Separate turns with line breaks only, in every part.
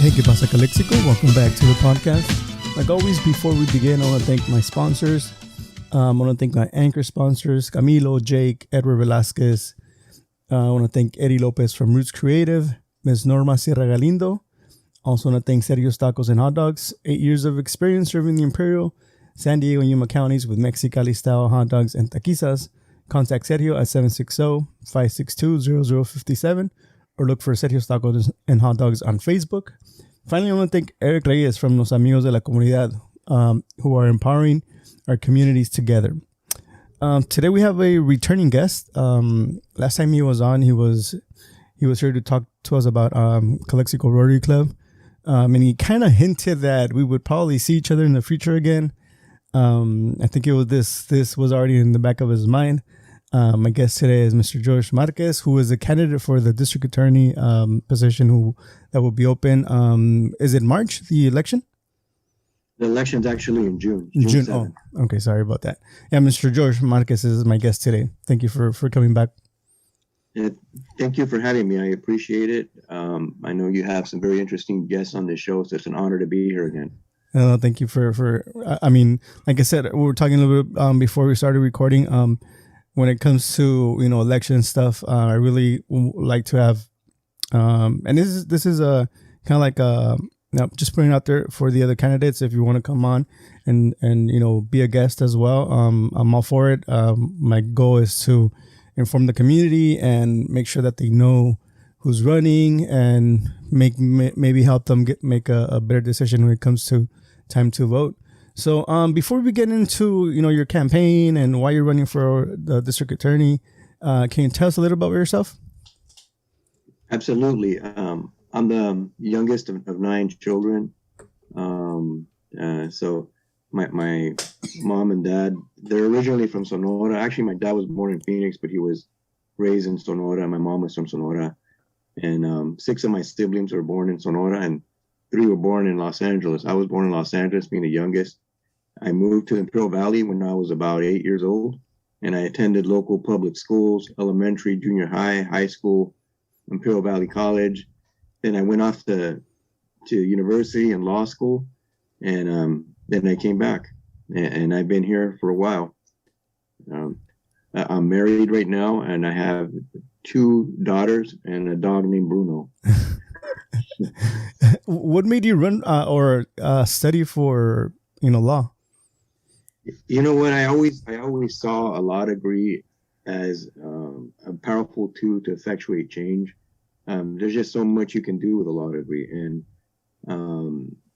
Hey, ¿qué pasa, Calexico? Welcome back to the podcast. Like always, before we begin, I want to thank my sponsors. I want to thank my anchor sponsors, Camilo, Jake, Edward Velasquez. I want to thank Eddie Lopez from Roots Creative, Ms. Norma Sierra Galindo. Also want to thank Sergio's Tacos and Hotdogs. 8 years of experience serving the Imperial, San Diego and Yuma counties with Mexicali-style hot dogs and taquizas. Contact Sergio at 760-562-0057 or look for Sergio's Tacos and Hot Dogs on Facebook. Finally, I want to thank Eric Reyes from Los Amigos de la Comunidad, who are empowering our communities together. Today we have a returning guest. Last time he was on, he was here to talk to us about Calexico Rotary Club, and he kind of hinted that we would probably see each other in the future again. I think it was this was already in the back of his mind. My guest today is Mr. George Marquez, who is a candidate for the district attorney position that will be open. Is it March, the election?
The election's actually in June.
June.
7th.
Oh, okay. Sorry about that. Yeah, Mr. George Marquez is my guest today. Thank you for coming back.
Thank you for having me. I appreciate it. I know you have some very interesting guests on this show, so it's an honor to be here again.
Thank you for. I mean, like I said, we were talking a little bit before we started recording. When it comes to election stuff, I really like to have, and this is a kind of like just putting it out there for the other candidates. If you want to come on and be a guest as well, I'm all for it. My goal is to inform the community and make sure that they know who's running and maybe help them make a better decision when it comes to time to vote. So before we get into your campaign and why you're running for the district attorney, can you tell us a little about yourself?
Absolutely. I'm the youngest of 9 children. So my mom and dad, they're originally from Sonora. Actually, my dad was born in Phoenix, but he was raised in Sonora. My mom was from Sonora. And 6 of my siblings were born in Sonora and 3 were born in Los Angeles. I was born in Los Angeles, being the youngest. I moved to the Imperial Valley when I was about 8 years old, and I attended local public schools, elementary, junior high, high school, Imperial Valley College. Then I went off to university and law school, and then I came back, and I've been here for a while. I'm married right now, and I have 2 daughters and a dog named Bruno.
What made you run or study for law?
You know what? I always saw a law degree as a powerful tool to effectuate change. There's just so much you can do with a law degree, and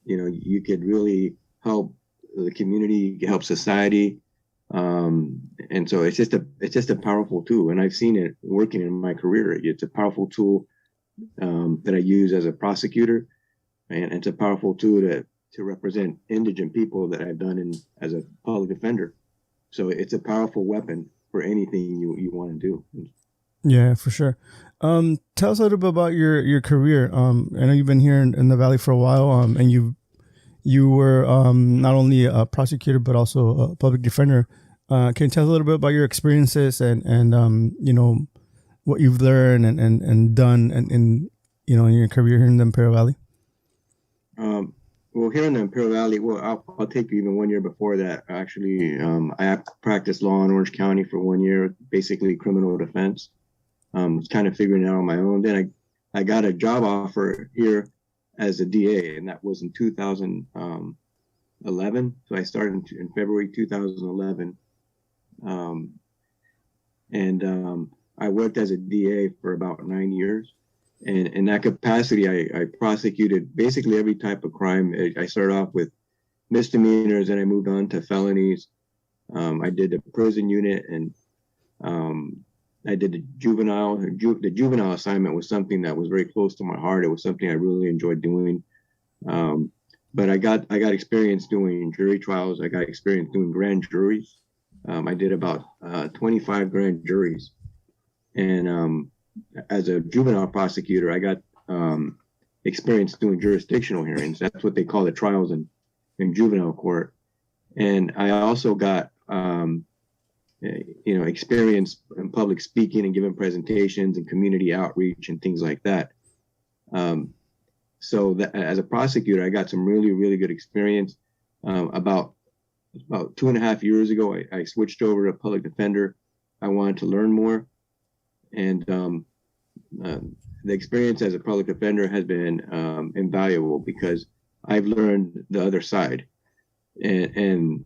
you could really help the community, help society, and so it's just a powerful tool. And I've seen it working in my career. It's a powerful tool that I use as a prosecutor, and it's a powerful tool to represent indigent people that I've done as a public defender. So it's a powerful weapon for anything you want to do.
Yeah, for sure. Tell us a little bit about your career. I know you've been here in the Valley for a while, and you were not only a prosecutor but also a public defender. Can you tell us a little bit about your experiences and what you've learned and done in your career here in the Imperial Valley?
Well, here in the Imperial Valley, I'll take you even 1 year before that. Actually, I practiced law in Orange County for 1 year, basically criminal defense. Was kind of figuring it out on my own. Then I got a job offer here as a DA, and that was in 2011. So I started in February 2011. I worked as a DA for about 9 years. And in that capacity, I prosecuted basically every type of crime. I started off with misdemeanors, and I moved on to felonies. I did the prison unit, and I did the juvenile. The juvenile assignment was something that was very close to my heart. It was something I really enjoyed doing. But I got experience doing jury trials. I got experience doing grand juries. I did about 25 grand juries, and as a juvenile prosecutor, I got experience doing jurisdictional hearings. That's what they call the trials in juvenile court. And I also got experience in public speaking and giving presentations and community outreach and things like that. So that, as a prosecutor, I got some really, really good experience. About 2.5 years ago, I switched over to public defender. I wanted to learn more, and the experience as a public defender has been invaluable because I've learned the other side. And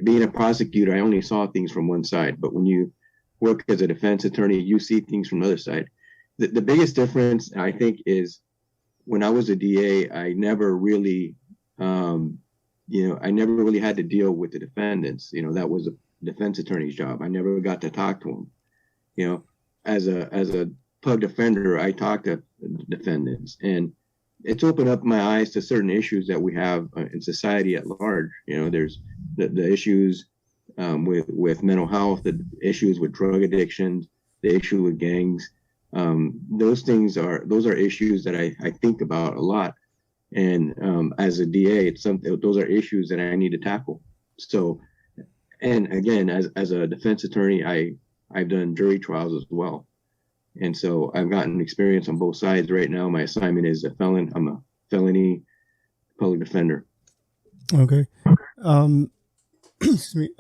being a prosecutor, I only saw things from one side. But when you work as a defense attorney, you see things from the other side. The biggest difference, I think, is when I was a DA, I never really, I never really had to deal with the defendants. That was a defense attorney's job. I never got to talk to them. As a pug defender, I talk to defendants, and it's opened up my eyes to certain issues that we have in society at large. There's the issues with mental health, the issues with drug addiction, the issue with gangs. Those are issues that I think about a lot. And as a DA, those are issues that I need to tackle. So, and again, as a defense attorney, I've done jury trials as well. And so I've gotten experience on both sides. Right now, my assignment is I'm a felony public defender.
Okay. Excuse me.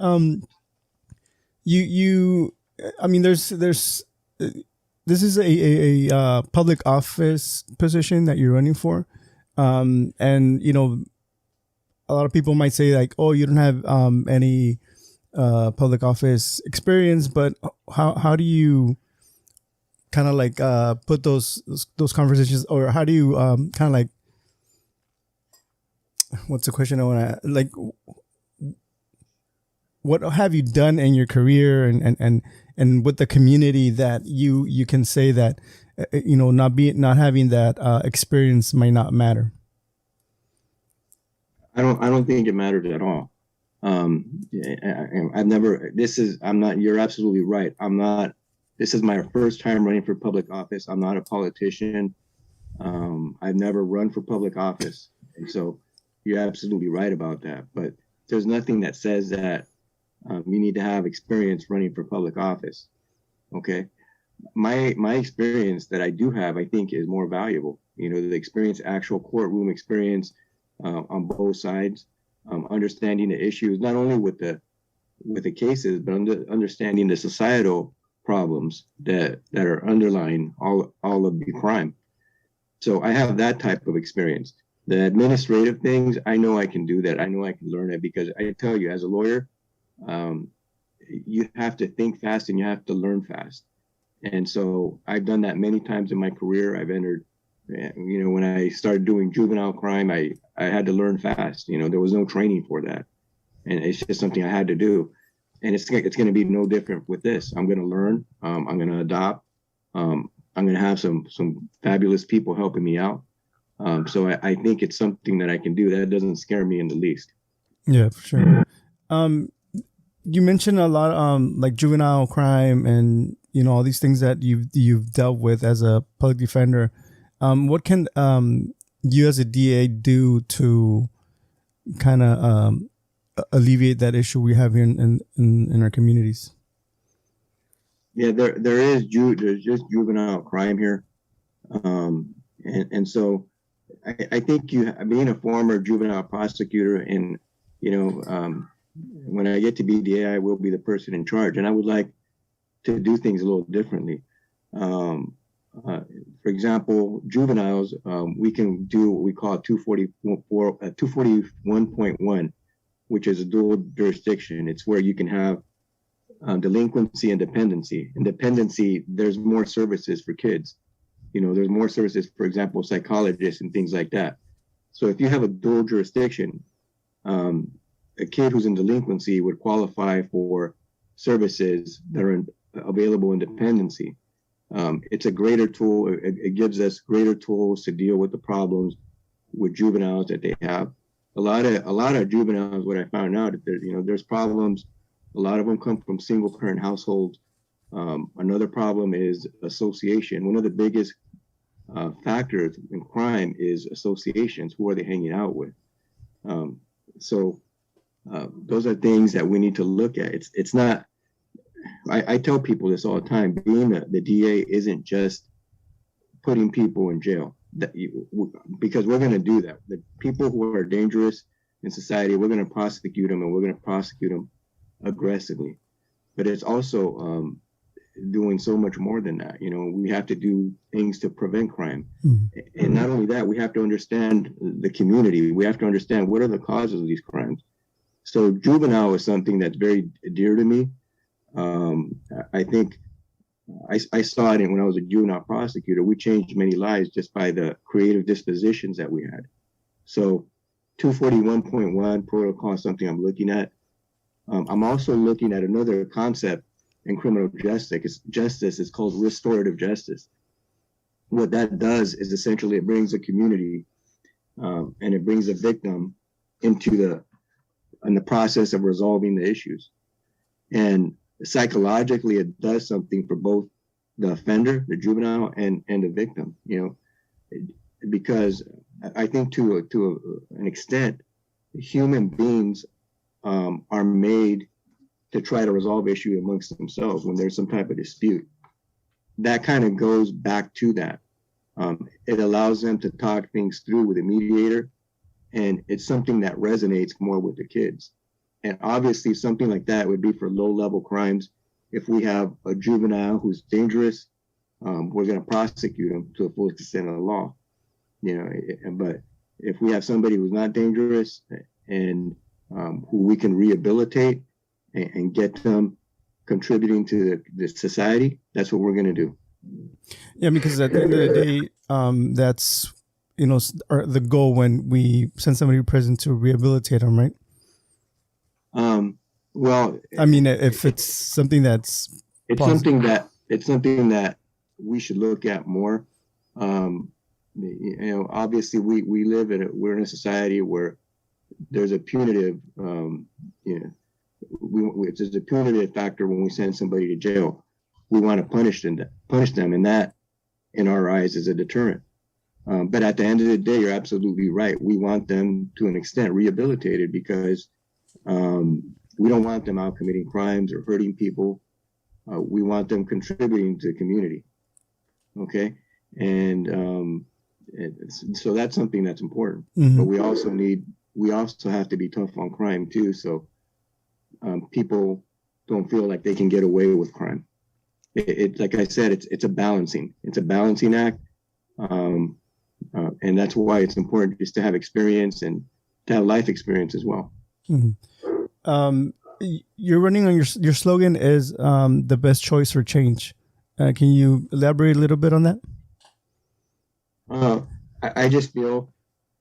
This is a public office position that you're running for. And, a lot of people might say like, oh, you don't have any public office experience, but how do you kind of like put those conversations, or how do you kind of like, what's the question I want to, like, what have you done in your career and with the community that you can say that not having that experience might not matter?
I don't think it matters at all. You're absolutely right. This is my first time running for public office. I'm not a politician. I've never run for public office. And so you're absolutely right about that. But there's nothing that says that you need to have experience running for public office. Okay. My experience that I do have, I think, is more valuable. The experience, actual courtroom experience on both sides, understanding the issues, not only with the cases, but understanding the societal problems that are underlying all of the crime. So I have that type of experience. The administrative things, I know I can do that. I know I can learn it, because I tell you, as a lawyer, you have to think fast and you have to learn fast. And so I've done that many times in my career. I've entered, when I started doing juvenile crime, I had to learn fast. There was no training for that. And it's just something I had to do. And it's going to be no different with this. I'm going to learn. I'm going to adopt. I'm going to have some fabulous people helping me out. So I think it's something that I can do. That doesn't scare me in the least.
Yeah, for sure. You mentioned a lot, like juvenile crime and all these things that you've dealt with as a public defender. What can you as a DA do to kind of alleviate that issue we have here in our communities?
Yeah, there's just juvenile crime here, and so I think being a former juvenile prosecutor, and when I get to be DA, I will be the person in charge, and I would like to do things a little differently. For example, juveniles, we can do what we call 241.1, which is a dual jurisdiction. It's where you can have delinquency and dependency. In dependency, there's more services for kids. There's more services, for example, psychologists and things like that. So if you have a dual jurisdiction, a kid who's in delinquency would qualify for services that are available in dependency. It's a greater tool. It gives us greater tools to deal with the problems with juveniles that they have. A lot of juveniles, what I found out, there's problems. A lot of them come from single parent households. Another problem is association. One of the biggest factors in crime is associations. Who are they hanging out with? So those are things that we need to look at. It's not. I tell people this all the time. Being the DA isn't just putting people in jail. Because we're going to do that. The people who are dangerous in society, we're going to prosecute them, and we're going to prosecute them aggressively. But it's also doing so much more than that. We have to do things to prevent crime. And not only that, we have to understand the community. We have to understand what are the causes of these crimes. So juvenile is something that's very dear to me. I think I saw it when I was a juvenile prosecutor. We changed many lives just by the creative dispositions that we had. So 241.1 protocol is something I'm looking at. I'm also looking at another concept in criminal justice. It's called restorative justice. What that does is essentially it brings a community and it brings a victim into the process of resolving the issues. And psychologically, it does something for both the offender, the juvenile, and the victim. Because I think to an extent, human beings are made to try to resolve issues amongst themselves when there's some type of dispute. That kind of goes back to that. It allows them to talk things through with a mediator, and it's something that resonates more with the kids. And obviously something like that would be for low-level crimes. If we have a juvenile who's dangerous, we're going to prosecute him to the full extent of the law. But if we have somebody who's not dangerous and who we can rehabilitate and get them contributing to the society, that's what we're going to do.
Yeah, because at the end of the day, that's the goal when we send somebody to prison, to rehabilitate them, right?
Well,
I mean, if it's something that's
something that we should look at more. Obviously we're in a society where there's a punitive, there's a punitive factor when we send somebody to jail. We want to punish them, and that, in our eyes, is a deterrent. But at the end of the day, you're absolutely right. We want them, to an extent, rehabilitated, because we don't want them out committing crimes or hurting people. We want them contributing to the community. Okay, and so that's something that's important. But we also have to be tough on crime too, so people don't feel like they can get away with crime. It like I said, it's a balancing act, and that's why it's important just to have experience and to have life experience as well.
You're running on your slogan is the best choice for change. Can you elaborate a little bit on that?
I just feel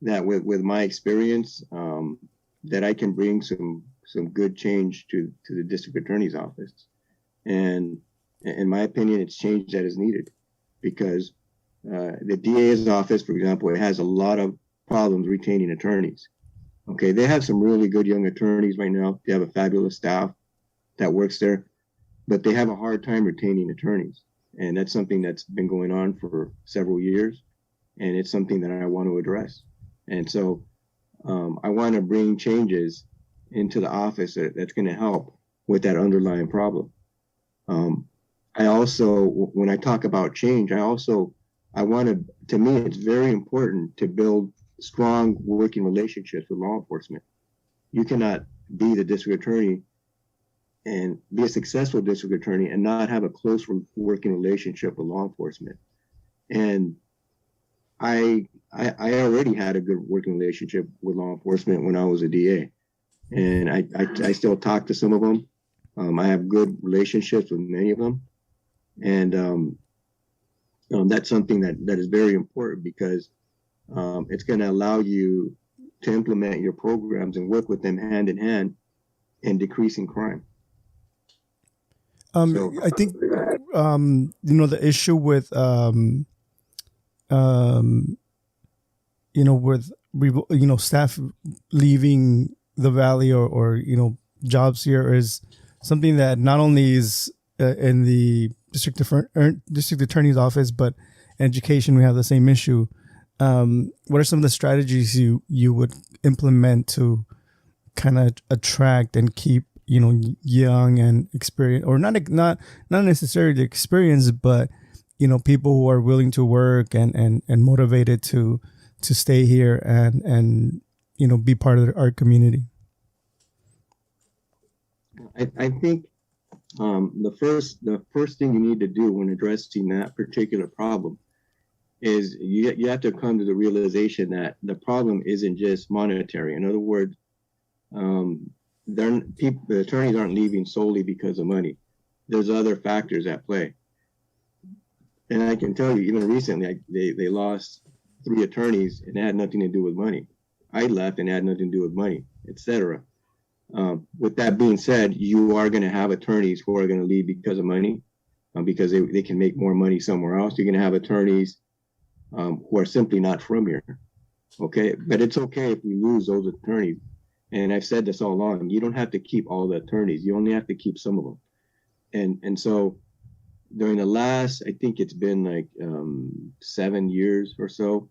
that with my experience, that I can bring some good change to the district attorney's office. And in my opinion, it's change that is needed, because the DA's office, for example, it has a lot of problems retaining attorneys. Okay, they have some really good young attorneys right now. They have a fabulous staff that works there, but they have a hard time retaining attorneys. And that's something that's been going on for several years. And it's something that I want to address. And so I want to bring changes into the office that's going to help with that underlying problem. I also, when I talk about change, to me, it's very important to build strong working relationships with law enforcement. You cannot be the district attorney and be a successful district attorney and not have a close working relationship with law enforcement. And I already had a good working relationship with law enforcement when I was a DA, and I still talk to some of them. I have good relationships with many of them, and that's something that is very important, because it's going to allow you to implement your programs and work with them hand in hand in decreasing crime.
I think the issue with with staff leaving the valley or jobs here is something that not only is in the district attorney's office, but in education we have the same issue. What are some of the strategies you would implement to kind of attract and keep young and experienced, or not necessarily the experience, but people who are willing to work and motivated to stay here and be part of our community.
I think the first thing you need to do when addressing that particular problem is you have to come to the realization that the problem isn't just monetary. In other words, the attorneys aren't leaving solely because of money. There's other factors at play. And I can tell you, even recently, they lost 3 attorneys and it had nothing to do with money. I left and it had nothing to do with money, etc. With that being said, you are going to have attorneys who are going to leave because of money, because they can make more money somewhere else. You're going to have attorneys who are simply not from here. Okay, but it's okay if we lose those attorneys. And I've said this all along. You don't have to keep all the attorneys. You only have to keep some of them. And so during the last, I think it's been like 7 years or so,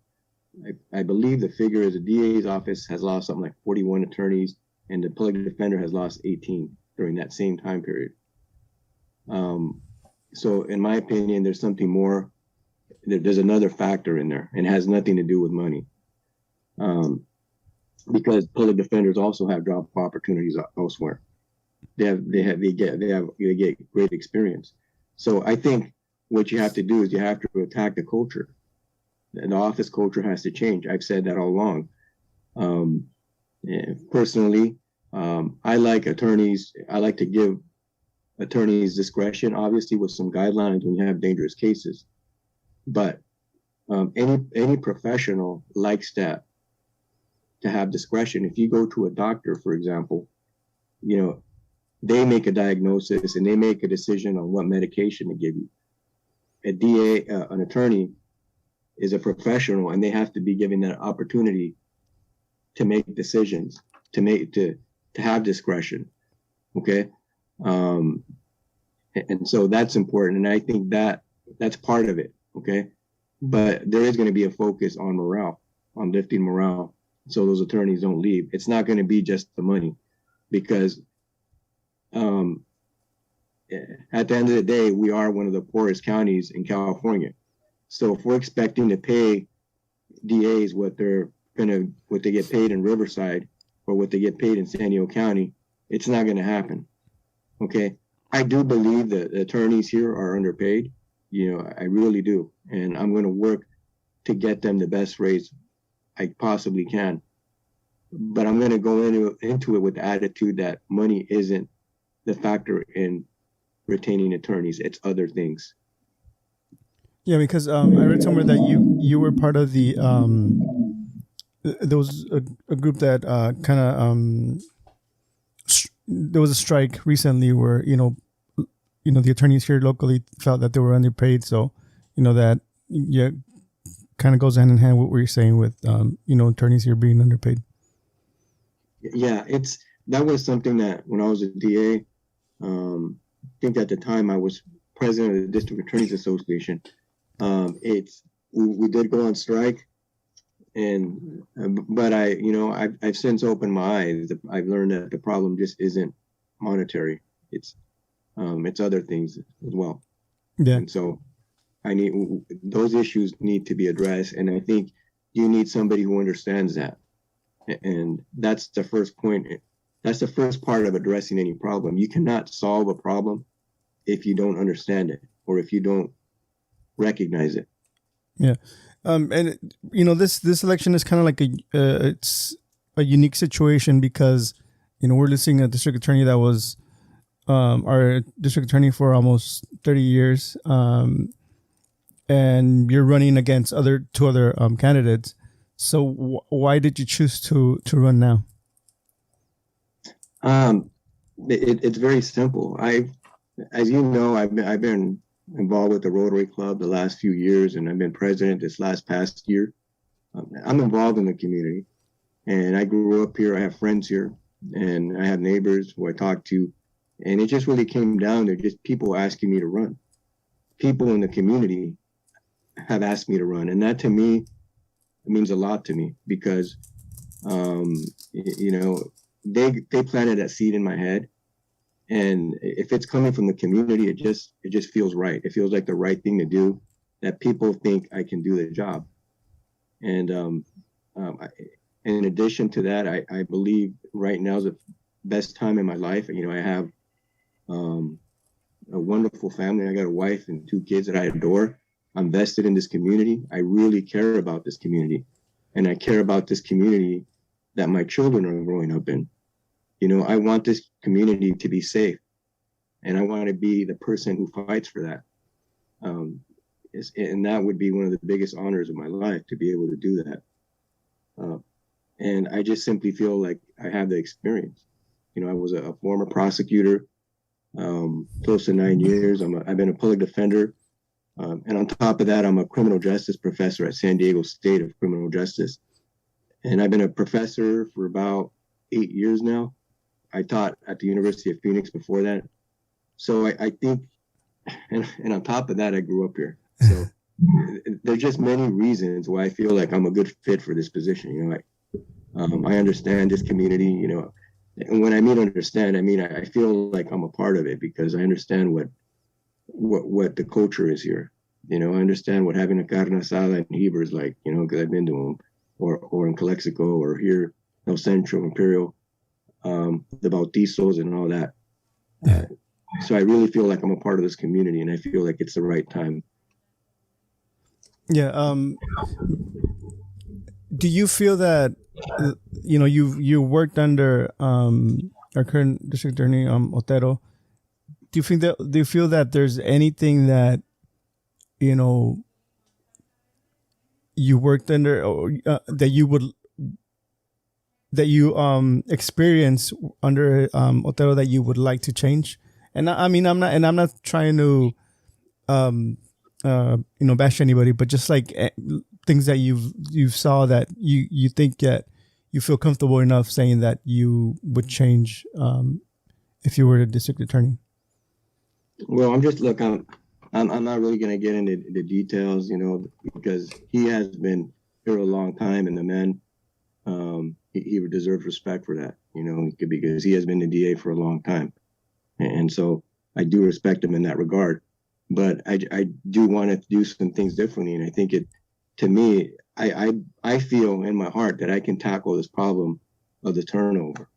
I believe the figure is the DA's office has lost something like 41 attorneys, and the public defender has lost 18 during that same time period. So in my opinion, there's something more. There's another factor in there, and it has nothing to do with money. Because public defenders also have job opportunities elsewhere. They get great experience. So I think what you have to do is you have to attack the culture. The office culture has to change. I've said that all along. Personally, I like attorneys. I like to give attorneys discretion, obviously with some guidelines when you have dangerous cases. But any professional likes that, to have discretion. If you go to a doctor, for example, they make a diagnosis and they make a decision on what medication to give you. A DA, an attorney, is a professional, and they have to be given that opportunity to make decisions, to have discretion. Okay, and so that's important, and I think that's part of it. Okay, but there is going to be a focus on morale, on lifting morale, so those attorneys don't leave. It's not going to be just the money, because at the end of the day, we are one of the poorest counties in California. So if we're expecting to pay DAs what they get paid in Riverside or what they get paid in San Diego County, it's not going to happen. Okay, I do believe that the attorneys here are underpaid. I really do, and I'm going to work to get them the best rates I possibly can. But I'm going to go into it with the attitude that money isn't the factor in retaining attorneys. It's other things.
Yeah, because I read somewhere that you were part of the there was a group that kind of there was a strike recently where the attorneys here locally felt that they were underpaid. So that kind of goes hand in hand with what you're saying with attorneys here being underpaid.
Yeah, that was something that when I was a DA, I think at the time I was president of the District Attorneys Association. We did go on strike, but I've since opened my eyes. I've learned that the problem just isn't monetary. It's other things as well. Yeah. And so those issues need to be addressed, and I think you need somebody who understands that. And that's the first point. That's the first part of addressing any problem. You cannot solve a problem if you don't understand it or if you don't recognize it.
Yeah. And this election is kind of like it's a unique situation because we're listing a district attorney that was our district attorney for almost 30 years, and you're running against two other candidates. So why did you choose to run now?
It's very simple. As you know, I've been involved with the Rotary Club the last few years, and I've been president this past year. I'm involved in the community, and I grew up here. I have friends here, and I have neighbors who I talk to, and it just really came down to just people asking me to run. People in the community have asked me to run, and that to me means a lot to me because, they planted that seed in my head. And if it's coming from the community, it just feels right. It feels like the right thing to do. that people think I can do the job. And in addition to that, I believe right now is the best time in my life. You know, I have a wonderful family. I got a wife and 2 kids that I adore. I'm vested in this community. I really care about this community. And I care about this community that my children are growing up in. You know, I want this community to be safe. And I want to be the person who fights for that. And that would be one of the biggest honors of my life, to be able to do that. And I just simply feel like I have the experience. You know, I was a former prosecutor, close to 9 years. I've been a public defender. And on top of that, I'm a criminal justice professor at San Diego State of Criminal Justice. And I've been a professor for about 8 years now. I taught at the University of Phoenix before that. So I think, and on top of that, I grew up here. So there's just many reasons why I feel like I'm a good fit for this position. You know, I understand this community, you know, and when I mean understand, I mean, I feel like I'm a part of it because I understand what the culture is here. You know, I understand what having a carne asada in Heber is like, you know, because I've been to them, or in Calexico, or here, El Centro, Imperial, the Bautizos and all that. So I really feel like I'm a part of this community, and I feel like it's the right time.
Yeah. Do you feel that you know you worked under our current district attorney Otero? Do you feel that there's anything that you know you worked under, or that you experience under Otero that you would like to change? And I mean, I'm not trying to you know, bash anybody, but just like things that you saw that you think that you feel comfortable enough saying that you would change if you were the district attorney.
Well, I'm not really going to get into the details, you know, because he has been here a long time, and the man, he deserves respect for that, you know, because he has been the DA for a long time. And so I do respect him in that regard. But I do want to do some things differently. And I think to me, I feel in my heart that I can tackle this problem of the turnover,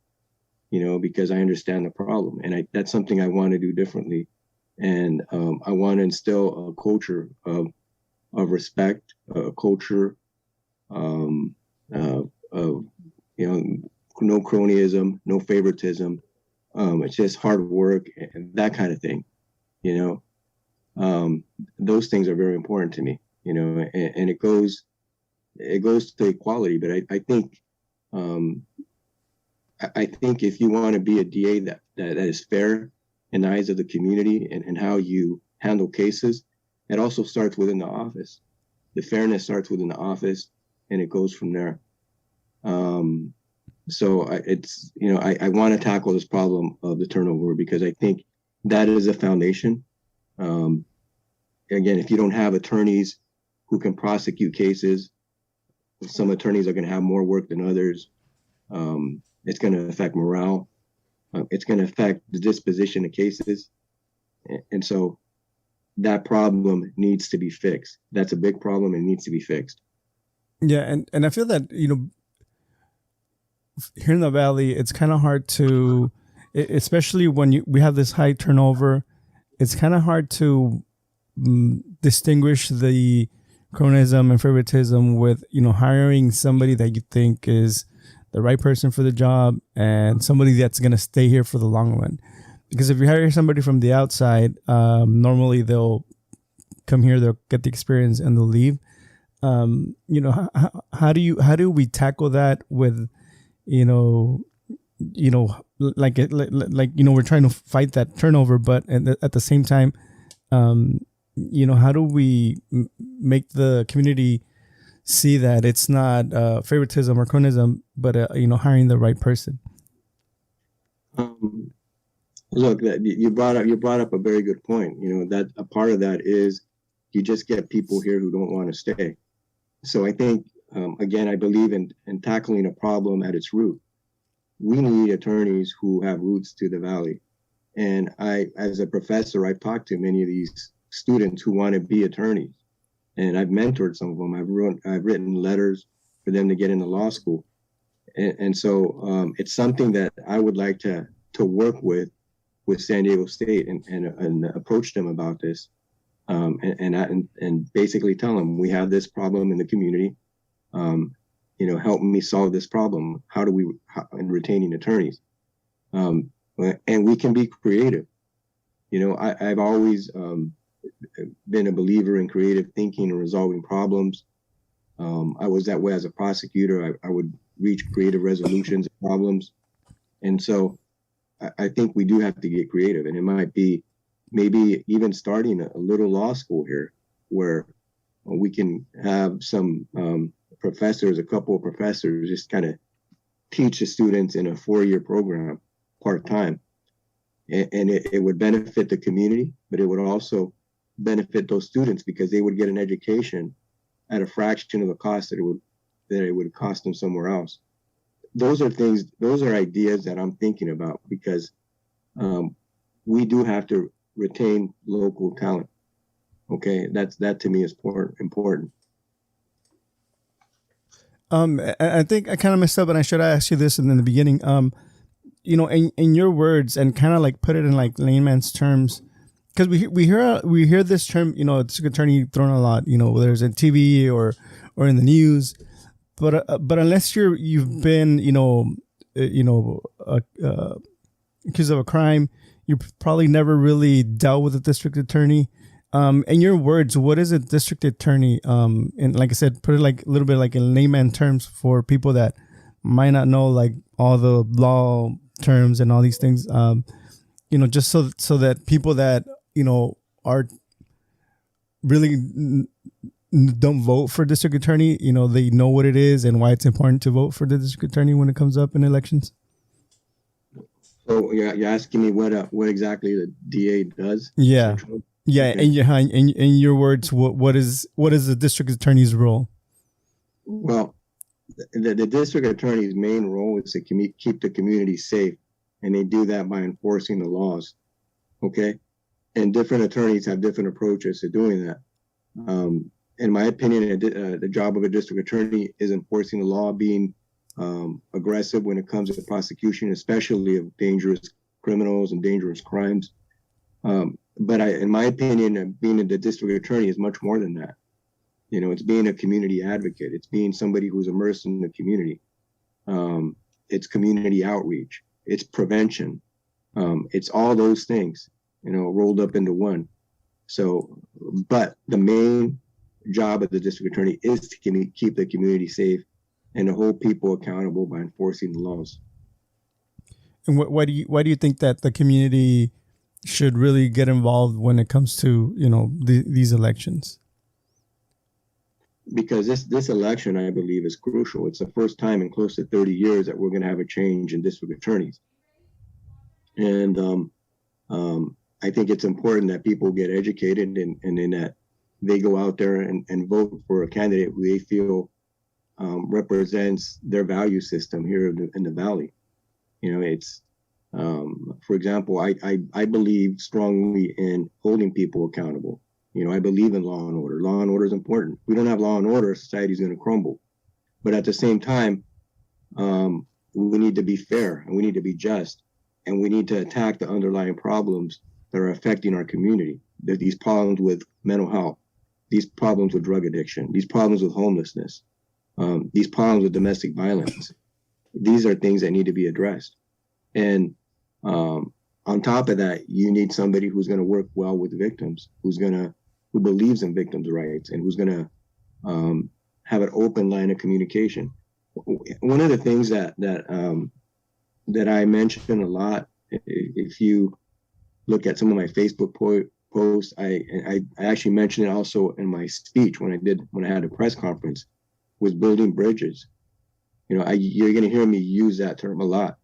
you know, because I understand the problem. And that's something I want to do differently. And I want to instill a culture of respect, a culture of, you know, no cronyism, no favoritism. It's just hard work and that kind of thing, you know. Those things are very important to me, you know, and it goes to equality. But I think if you want to be a DA that is fair in the eyes of the community and how you handle cases, it also starts within the office. The fairness starts within the office, and it goes from there. So it's, you know, I want to tackle this problem of the turnover because I think that is a foundation. Again, if you don't have attorneys who can prosecute cases, some attorneys are going to have more work than others. It's going to affect morale. It's going to affect the disposition of cases. And so that problem needs to be fixed. That's a big problem and needs to be fixed.
Yeah. And I feel that, you know, here in the Valley, it's kind of hard to, especially when we have this high turnover, it's kind of hard to distinguish the cronyism and favoritism with, you know, hiring somebody that you think is the right person for the job and somebody that's going to stay here for the long run. Because if you hire somebody from the outside, normally they'll come here, they'll get the experience and they'll leave. You know, how do we tackle that with, you know, like you know, we're trying to fight that turnover, but at the same time, you know, how do we make the community see that it's not favoritism or cronyism, but you know, hiring the right person?
Look, you brought up a very good point. You know, that a part of that is you just get people here who don't want to stay. So I think, again, I believe in tackling a problem at its root. We need attorneys who have roots to the Valley. And as a professor, I've talked to many of these students who want to be attorneys. and I've mentored some of them. I've written letters for them to get into law school, and so it's something that I would like to work with San Diego State and approach them about this, and basically tell them we have this problem in the community. Help me solve this problem. How do we in retaining attorneys? And we can be creative. I've always been a believer in creative thinking and resolving problems. I was that way as a prosecutor. I would reach creative resolutions of problems. And so I think we do have to get creative. And it might be maybe even starting a little law school here where we can have some professors, a couple of professors, just kind of teach the students in a 4-year program part-time. And it would benefit the community, but it would also benefit those students because they would get an education at a fraction of the cost that it would cost them somewhere else. Those are ideas that I'm thinking about because we do have to retain local talent. Okay, that to me is important.
I think I kind of messed up, and I should have asked you this in the beginning. In your words, and kind of like put it in like layman's terms, because we hear this term, district attorney thrown a lot, whether it's in TV or in the news, but unless you've been accused of a crime, you probably never really dealt with a district attorney. In your words, what is a district attorney? And like I said, put it like a little bit like in layman terms for people that might not know like all the law terms and all these things. Just so that people that are really don't vote for district attorney, they know what it is and why it's important to vote for the district attorney when it comes up in elections.
So you're asking me what exactly the DA does?
Yeah. Yeah, okay. In your words, what is the district attorney's role?
Well, the district attorney's main role is to keep the community safe, and they do that by enforcing the laws. Okay, and different attorneys have different approaches to doing that. In my opinion, the job of a district attorney is enforcing the law, being aggressive when it comes to prosecution, especially of dangerous criminals and dangerous crimes. But in my opinion, being the district attorney is much more than that. It's being a community advocate. It's being somebody who's immersed in the community. It's community outreach. It's prevention. It's all those things, rolled up into one. So, but the main job of the district attorney is to keep the community safe and to hold people accountable by enforcing the laws.
And why do you think that the community should really get involved when it comes to these elections?
Because this election, I believe, is crucial. It's the first time in close to 30 years that we're going to have a change in district attorneys, and I think it's important that people get educated and in that they go out there and vote for a candidate who they feel represents their value system here in the Valley. It's for example, I believe strongly in holding people accountable. I believe in law and order. Law and order is important. If we don't have law and order, society is going to crumble. But at the same time, we need to be fair and we need to be just, and we need to attack the underlying problems that are affecting our community. These problems with mental health, these problems with drug addiction, these problems with homelessness, these problems with domestic violence. These are things that need to be addressed. And on top of that, you need somebody who's going to work well with victims, who believes in victims' rights, and who's going to have an open line of communication. One of the things that I mention a lot, if you look at some of my Facebook posts, I actually mentioned it also in my speech when I had a press conference, was building bridges. You're going to hear me use that term a lot.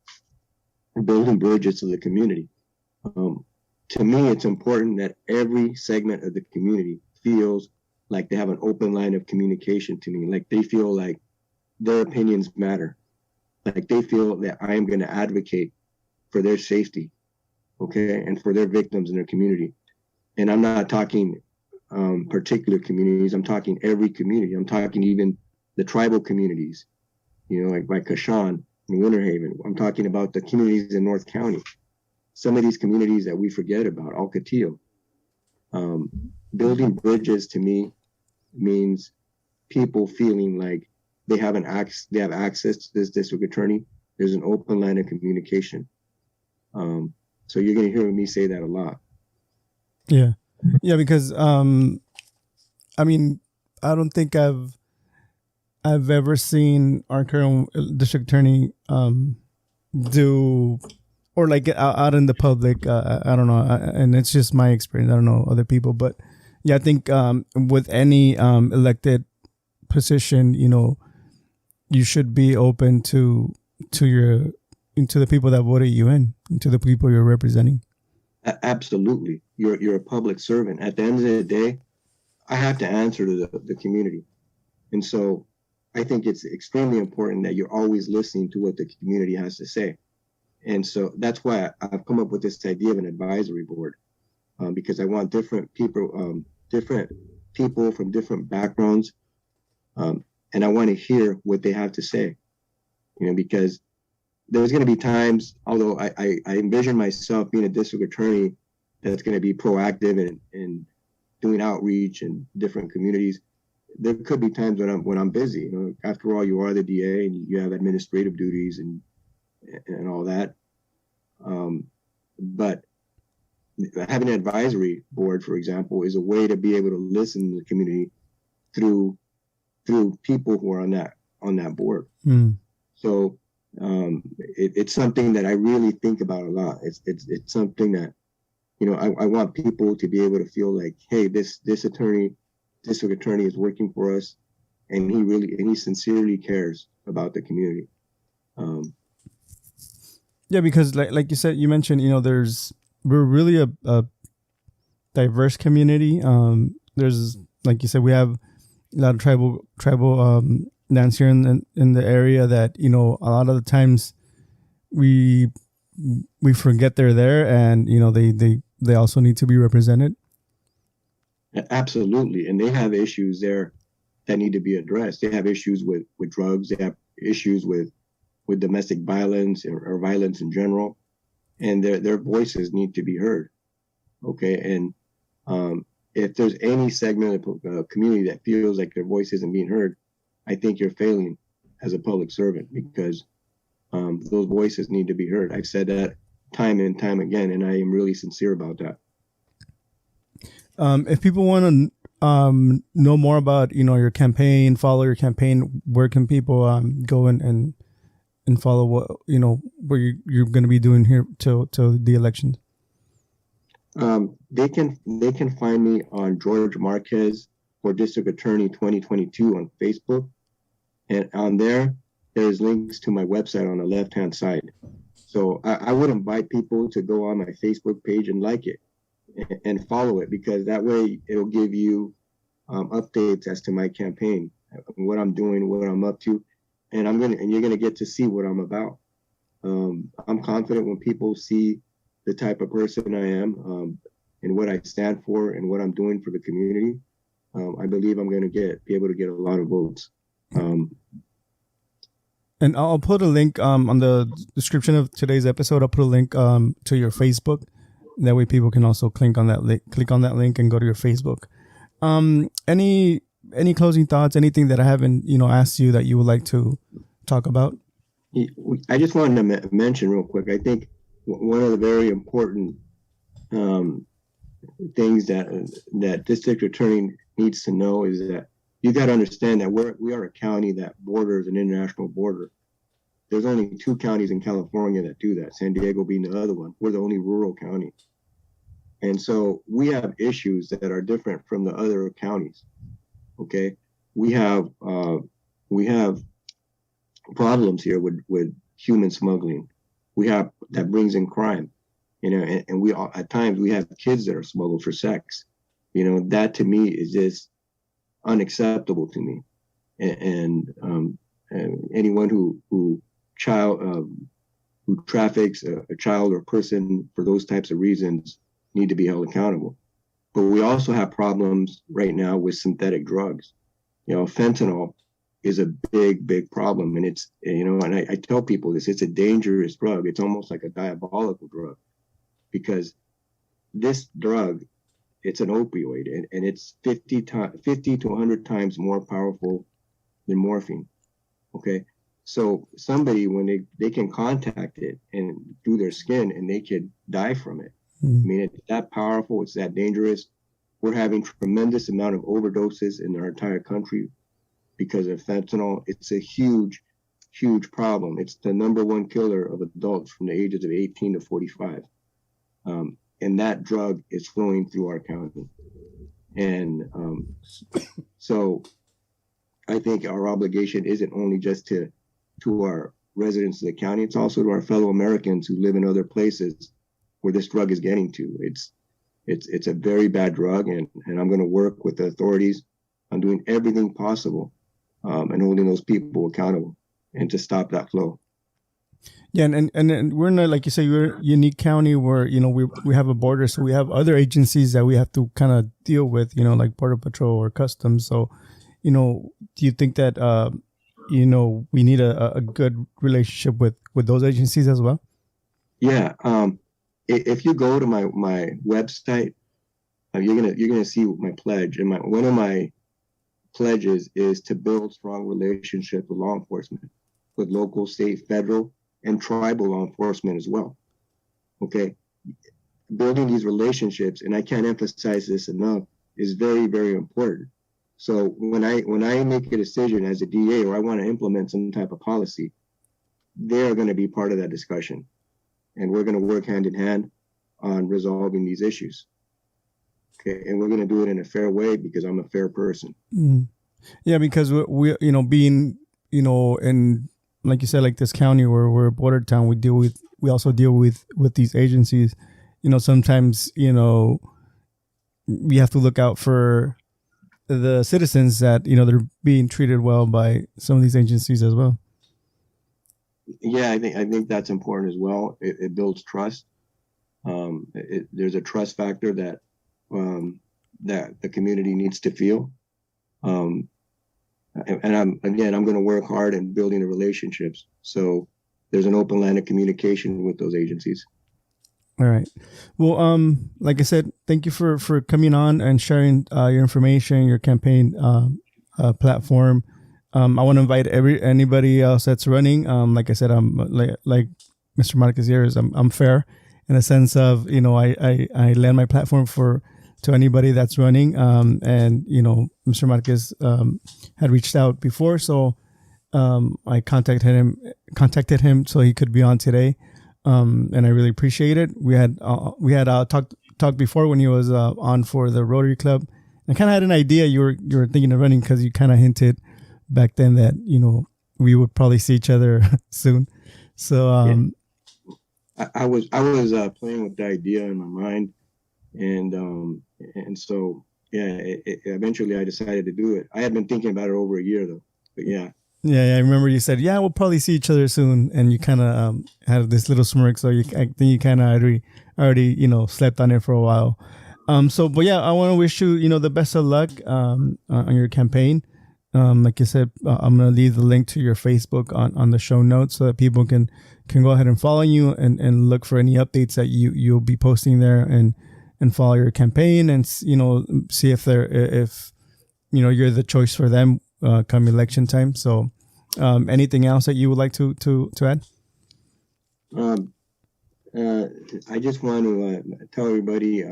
Building bridges to the community. To me, it's important that every segment of the community feels like they have an open line of communication to me, like they feel like their opinions matter, like they feel that I am going to advocate for their safety, okay, and for their victims in their community. And I'm not talking particular communities. I'm talking every community. I'm talking even the tribal communities, like Kashan and Winter Haven. I'm talking about the communities in North County. Some of these communities that we forget about, Alcatillo. Building bridges to me means people feeling like they have access to this district attorney. There's an open line of communication. So you're going to hear me say that a lot.
Yeah. Yeah, because I mean, I don't think I've ever seen our current district attorney do, or like out in the public. I don't know, and it's just my experience. I don't know other people, but yeah, I think with any elected position, you should be open to the people that voted you in, to the people you're representing.
Absolutely, you're a public servant. At the end of the day, I have to answer to the community, and so I think it's extremely important that you're always listening to what the community has to say. And so that's why I've come up with this idea of an advisory board, because I want different people from different backgrounds, and I want to hear what they have to say. Because there's going to be times, although I envision myself being a district attorney that's going to be proactive and doing outreach in different communities. There could be times when I'm busy. After all, you are the DA and you have administrative duties and all that. But having an advisory board, for example, is a way to be able to listen to the community through people who are on that board. So it's something that I really think about a lot. It's something that I want people to be able to feel like, hey, this district attorney is working for us, and he sincerely cares about the community.
Yeah, because like you said, you mentioned, we're really a diverse community. There's, like you said, we have a lot of tribal lands here in the area that, a lot of the times we forget they're there, and they also need to be represented.
Absolutely, and they have issues there that need to be addressed. They have issues with drugs. They have issues with domestic violence or violence in general, and their voices need to be heard. Okay, and if there's any segment of the community that feels like their voice isn't being heard, I think you're failing as a public servant, because those voices need to be heard. I've said that time and time again, and I am really sincere about that.
If people want to know more about your campaign, follow your campaign, where can people go and follow what what you're going to be doing here till the election?
They can find me on George Marquez for District Attorney 2022 on Facebook, and on there's links to my website on the left-hand side. So I would invite people to go on my Facebook page and like it and follow it, because that way it'll give you updates as to my campaign, what I'm doing, what I'm up to, and you're gonna get to see what I'm about. I'm confident when people see the type of person I am, and what I stand for and what I'm doing for the community. I believe I'm gonna be able to get a lot of votes.
And I'll put a link on the description of today's episode. I'll put a link to your Facebook. That way people can also click on that link and go to your Facebook. Any closing thoughts, anything that I haven't, asked you that you would like to talk about?
I just wanted to mention real quick, I think one of the very important things that district attorney needs to know is that you got to understand that we are a county that borders an international border. There's only 2 counties in California that do that, San Diego being the other one. We're the only rural county. And so we have issues that are different from the other counties. Okay. We have problems here with human smuggling. That brings in crime, and we at times we have kids that are smuggled for sex. That to me is just unacceptable to me. And anyone who traffics a child or person for those types of reasons need to be held accountable. But we also have problems right now with synthetic drugs. Fentanyl is a big problem. And it's, and I tell people this, it's a dangerous drug. It's almost like a diabolical drug, because this drug, it's an opioid, and it's 50 to 100 times more powerful than morphine. Okay. So somebody, when they can contact it and do their skin, and they could die from it. I mean, it's that powerful. It's that dangerous. We're having tremendous amount of overdoses in our entire country because of fentanyl. It's a huge problem. It's the #1 killer of adults from the ages of 18 to 45. And that drug is flowing through our county. And so I think our obligation isn't only just to our residents of the county, it's also to our fellow Americans who live in other places where this drug is getting to. It's a very bad drug, and I'm going to work with the authorities on doing everything possible and holding those people accountable and to stop that flow.
Yeah, and we're not, like you say, we're a unique county where, we have a border, so we have other agencies that we have to kind of deal with, like Border Patrol or Customs. So, do you think that, we need a good relationship with those agencies as well?
Yeah. If you go to my website, you're gonna see my pledge, and one of my pledges is to build strong relationships with law enforcement, with local, state, federal, and tribal law enforcement as well. Okay, building these relationships, and I can't emphasize this enough, is very, very important. So when I make a decision as a DA, or I want to implement some type of policy, they're going to be part of that discussion, and we're going to work hand in hand on resolving these issues. Okay, and we're going to do it in a fair way because I'm a fair person.
Yeah, because we being in, like you said, like this county where we're a border town, we also deal with these agencies. Sometimes we have to look out for the citizens that they're being treated well by some of these agencies as well.
Yeah, I think that's important as well. It builds trust. There's a trust factor that the community needs to feel. And I'm going to work hard in building the relationships. So there's an open line of communication with those agencies.
All right. Well, like I said, thank you for coming on and sharing your information, your campaign platform. I want to invite anybody else that's running. Like I said, I'm like Mr. Marquez here is I'm fair in the sense of I lend my platform to anybody that's running. And Mr. Marquez had reached out before, so I contacted him so he could be on today. And I really appreciate it. We had talked before when he was on for the Rotary Club. I kind of had an idea you were thinking of running because you kind of hinted back then that we would probably see each other soon. So
I was playing with the idea in my mind, and so eventually I decided to do it. I had been thinking about it over a year though, but yeah.
Yeah, I remember you said, "Yeah, we'll probably see each other soon," and you kind of had this little smirk. So I think you kind of already slept on it for a while. But yeah, I want to wish you the best of luck on your campaign. Like you said, I'm gonna leave the link to your Facebook on the show notes so that people can go ahead and follow you and look for any updates that you'll be posting there and follow your campaign and see if you're the choice for them come election time. So. Anything else that you would like to add?
I just want to tell everybody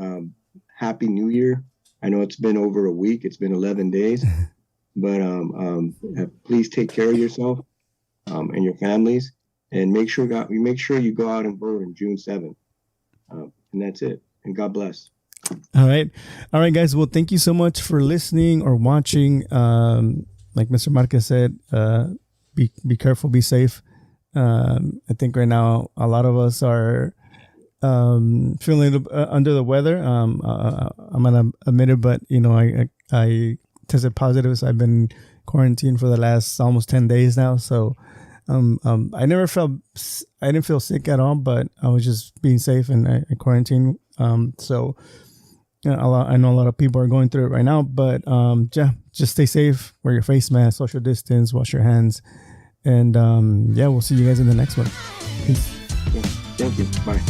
Happy New Year. I know it's been over a week. It's been 11 days. But please take care of yourself and your families. And make sure you go out and vote on June 7th. And that's it. And God bless.
All right, guys. Well, thank you so much for listening or watching. Like Mr. Marquez said, be careful, be safe. I think right now a lot of us are feeling under the weather. I'm gonna admit it, but I tested positive. So I've been quarantined for the last almost 10 days now. So I didn't feel sick at all, but I was just being safe and I quarantined. So I know a lot of people are going through it right now, but yeah, just stay safe, wear your face mask, social distance, wash your hands, and yeah, we'll see you guys in the next one. Peace.
Thank you. Bye.